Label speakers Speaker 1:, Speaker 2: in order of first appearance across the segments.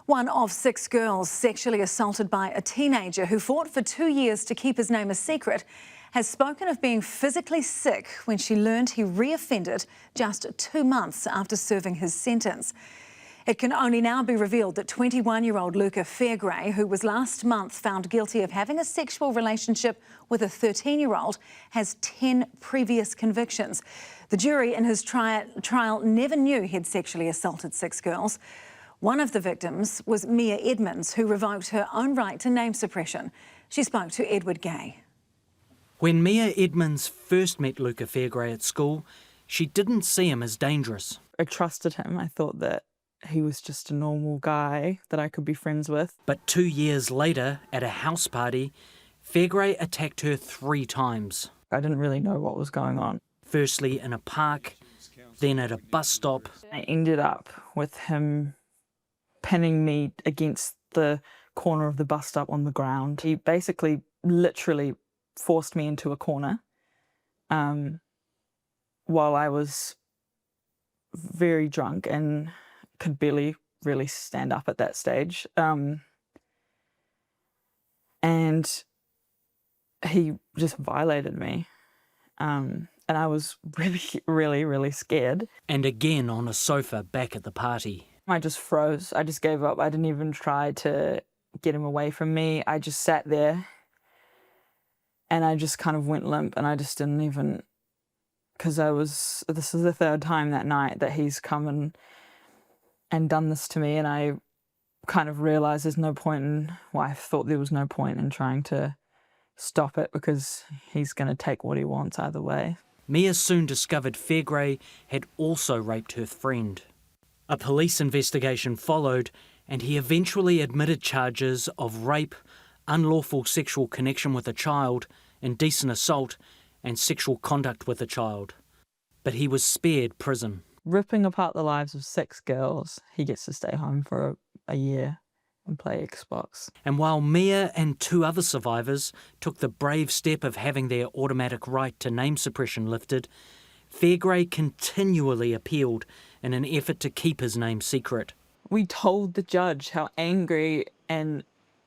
Speaker 1: One of 6 girls sexually assaulted by a teenager who fought for 2 years to keep his name a secret has spoken of being physically sick when she learned he reoffended just 2 months after serving his sentence. It can only now be revealed that 21-year-old Luca Fairgray, who was last month found guilty of having a sexual relationship with a 13-year-old, has 10 previous convictions. The jury in his trial never knew he'd sexually assaulted 6 girls. One of the victims was Mia Edmonds, who revoked her own right to name suppression. She spoke to Edward Gay.
Speaker 2: When Mia Edmonds first met Luca Fairgray at school, she didn't see him as dangerous.
Speaker 3: I trusted him. I thought that he was just a normal guy that I could be friends with.
Speaker 2: But 2 years later, at a house party, Fairgray attacked her 3 times.
Speaker 3: I didn't really know what was going on.
Speaker 2: Firstly in a park, then at a bus stop.
Speaker 3: I ended up with him pinning me against the corner of the bus stop on the ground. He basically literally forced me into a corner while I was very drunk and could barely really stand up at that stage. And he just violated me. And I was really scared.
Speaker 2: And again on a sofa back at the party.
Speaker 3: I just froze. I just gave up. I didn't even try to get him away from me. I just sat there and I just kind of went limp, and I just didn't even, because this is the 3rd time that night that he's come and done this to me, and I kind of realised there's no point in, well, I thought there was no point in trying to stop it because he's going to take what he wants either way.
Speaker 2: Mia soon discovered Fairgray had also raped her friend. A police investigation followed, and he eventually admitted charges of rape, unlawful sexual connection with a child, indecent assault, and sexual conduct with a child. But he was spared prison.
Speaker 3: Ripping apart the lives of 6 girls, he gets to stay home for a year and play Xbox.
Speaker 2: And while Mia and 2 other survivors took the brave step of having their automatic right to name suppression lifted, Fairgray continually appealed in an effort to keep his name secret.
Speaker 3: We told the judge how angry and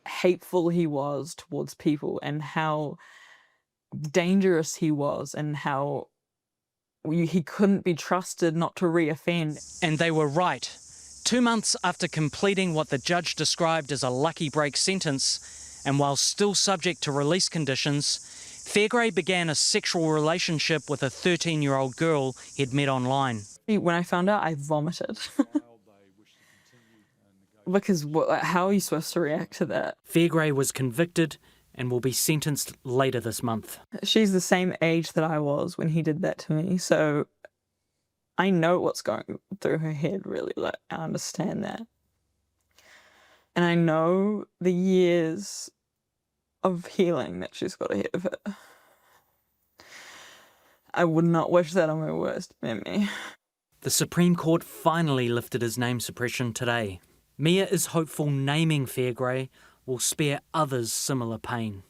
Speaker 3: hateful he was towards people and how dangerous he was and how he couldn't be trusted not to reoffend.
Speaker 2: And they were right. 2 months after completing what the judge described as a lucky break sentence, and while still subject to release conditions, Fairgray began a sexual relationship with a 13-year-old girl he'd met online.
Speaker 3: When I found out, I vomited. Because how are you supposed to react to that?
Speaker 2: Fairgray was convicted and will be sentenced later this month.
Speaker 3: She's the same age that I was when he did that to me, so I know what's going through her head, really. Like, I understand that. And I know the years of healing that she's got ahead of her. I would not wish that on my worst enemy.
Speaker 2: The Supreme Court finally lifted his name suppression today. Mia is hopeful naming Fairgray will spare others similar pain.